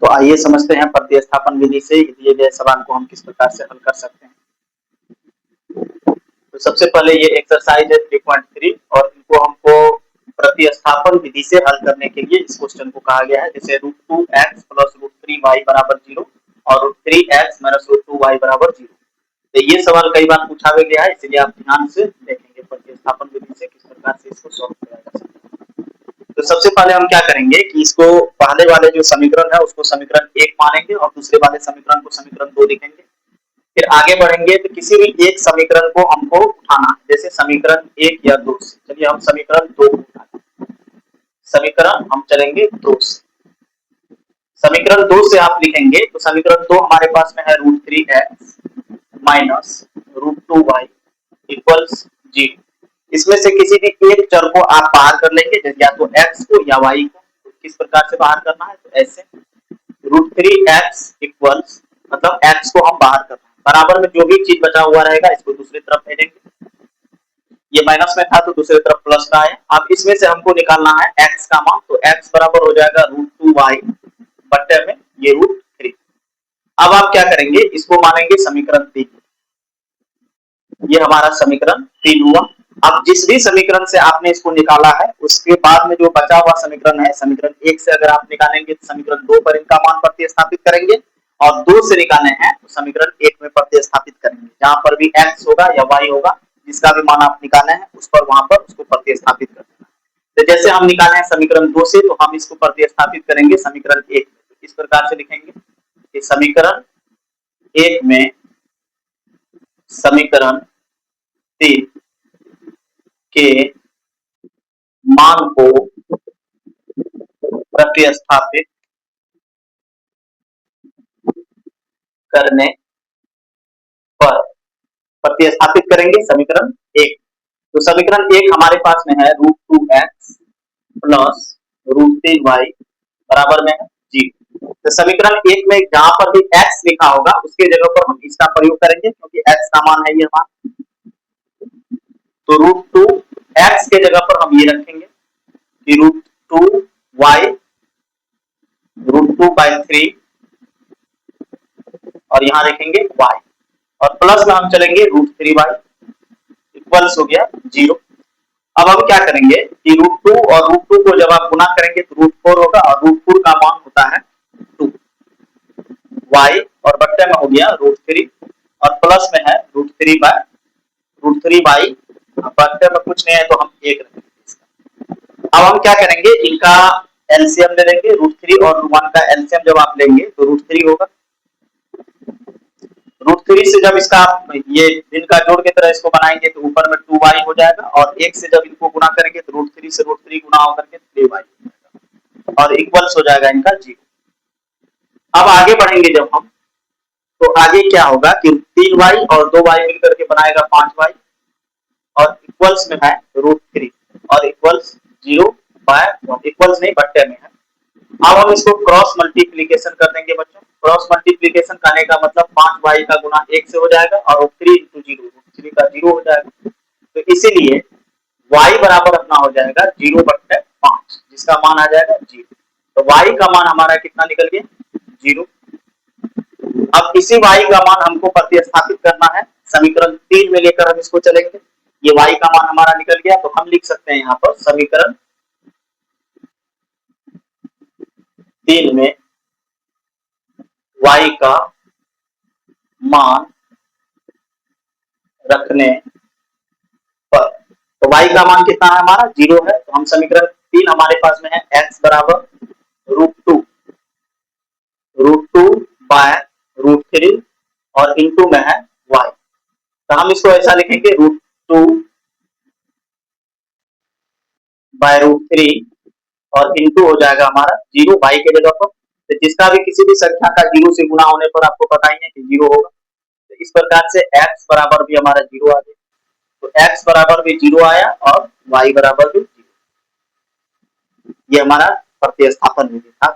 तो आइए समझते हैं प्रतिस्थापन विधि से दिए गए सवाल को हम किस प्रकार से हल कर सकते हैं। तो सबसे पहले ये एक्सरसाइज है 3.3 और इनको हमको प्रतिस्थापन विधि से हल करने के लिए इस क्वेश्चन को कहा गया है, जैसे √2x + √3y = 0 और √3x - √2y = 0। तो ये सवाल कई बार पूछा गया है, इसलिए आप ध्यान से देखेंगे प्रतिस्थापन विधि से किस प्रकार से इसको सॉल्व किया जा सकता है। तो सबसे पहले हम क्या करेंगे कि इसको पहले वाले जो समीकरण है उसको समीकरण 1 मानेंगे और दूसरे वाले समीकरण को समीकरण 2 लिखेंगे। फिर आगे बढ़ेंगे तो किसी भी एक समीकरण को हमको उठाना, जैसे समीकरण 1 या 2 से। चलिए हम समीकरण 2 को उठाते हैं। समीकरण हम चलेंगे 2 से। समीकरण 2 से आप लिखेंगे तो समीकरण 2 हमारे पास में है √3x - √2y = 0। इसमें से किसी भी एक चर को आप बाहर कर लेंगे, जैसे या तो x को या y को। तो किस प्रकार से बाहर करना है, तो ऐसे √3x मतलब x को हम बाहर कर रहे हैं, बराबर में जो भी चीज बचा हुआ रहेगा इसको दूसरी तरफ भेजेंगे। ये माइनस में था तो दूसरी तरफ प्लस का है। अब इसमें से हमको निकालना है x का मान, तो x बराबर हो जाएगा √2y बट्टे में ये √3। अब आप क्या करेंगे, इसको मानेंगे समीकरण 3। ये हमारा समीकरण 3 हुआ। अब जिस भी समीकरण से आपने इसको निकाला है उसके बाद में जो बचा हुआ समीकरण है, समीकरण 1 से अगर आप निकालेंगे तो समीकरण 2 पर इनका मान प्रतिस्थापित करेंगे और 2 से निकालने हैं तो समीकरण 1 में प्रतिस्थापित करेंगे। जहां पर भी x होगा या y होगा, जिसका भी मान आप निकाले हैं उस पर वहां पर उसको प्रतिस्थापित कर देना। तो जैसे हम निकाले हैं समीकरण 2 से, तो हम इसको प्रतिस्थापित करेंगे समीकरण 1 में। तो इस प्रकार से लिखेंगे कि समीकरण 1 में समीकरण 3 के मान को प्रतिस्थापित करने पर प्रतिस्थापित करेंगे समीकरण 1। तो समीकरण 1 हमारे पास में है √2x + √3y बराबर में है 0। तो समीकरण 1 में जहां पर भी x लिखा होगा उसके जगह पर हम इसका प्रयोग करेंगे, क्योंकि x का मान है ये मान। तो √2x के जगह पर हम ये रखेंगे कि √2y √2/3 और यहां लिखेंगे y और प्लस में हम चलेंगे √3y इक्वल्स हो गया 0। अब हम क्या करेंगे कि √2 और √2 को जब आप गुना करेंगे तो √4 होगा और √4 का मान होता है 2 y और बट्टे में हो गया √3 और प्लस में है √3/√3 बट्टे में कुछ नहीं है तो हम 1 रखेंगे इसका। अब हम क्या करेंगे, इनका एलसीएम ले लेंगे। √3 और 1 का एलसीएम जब आप लेंगे तो √3 होगा। √3 से जब इसका आप ये दिन का जोड़ की तरह इसको बनाएंगे तो ऊपर में 2y हो जाएगा और 1 से जब इनको गुना करेंगे तो √3 से √3 गुना होकर के 3y हो जाएगा और इक्वल्स हो जाएगा इनका 0। अब आगे बढ़ेंगे जब हम, तो आगे क्या होगा कि 3y और 2y मिलकर के बनाएगा 5y और इक्वल्स में है √3 और इक्वल्स 0/1 इक्वल्स नहीं बट्टे में है। अब हम इसको क्रॉस मल्टीप्लीकेशन कर देंगे बच्चों। क्रॉस मल्टीप्लीकेशन करने का मतलब 5y का गुना 1 से हो जाएगा और 3 × 0 3 का 0 हो जाएगा। तो इसीलिए y बराबर अपना हो जाएगा 0/5, जिसका मान आ जाएगा 0। तो y का मान हमारा कितना निकल गया 0। अब इसी y का मान हमको प्रतिस्थापित करना है समीकरण 3 में लेकर हम इसको चलेंगे। ये y का मान हमारा निकल गया तो हम लिख सकते हैं यहाँ पर समीकरण 3 में y का मान रखने पर, तो y का मान कितना है हमारा 0 है। तो हम समीकरण 3 हमारे पास में है x बराबर √2/√3 और इनटू में है y। तो हम इसको ऐसा लिखेंगे √2/√3 और इनटू हो जाएगा हमारा 0 y के जगह पर। तो जिसका भी किसी भी संख्या का 0 से गुना होने पर आपको पता ही है कि 0 होगा। तो इस प्रकार से x बराबर भी हमारा 0 आ गया। तो x बराबर भी 0 आया और y बराबर भी 0। ये हमारा प्रतिस्थापन विधि था।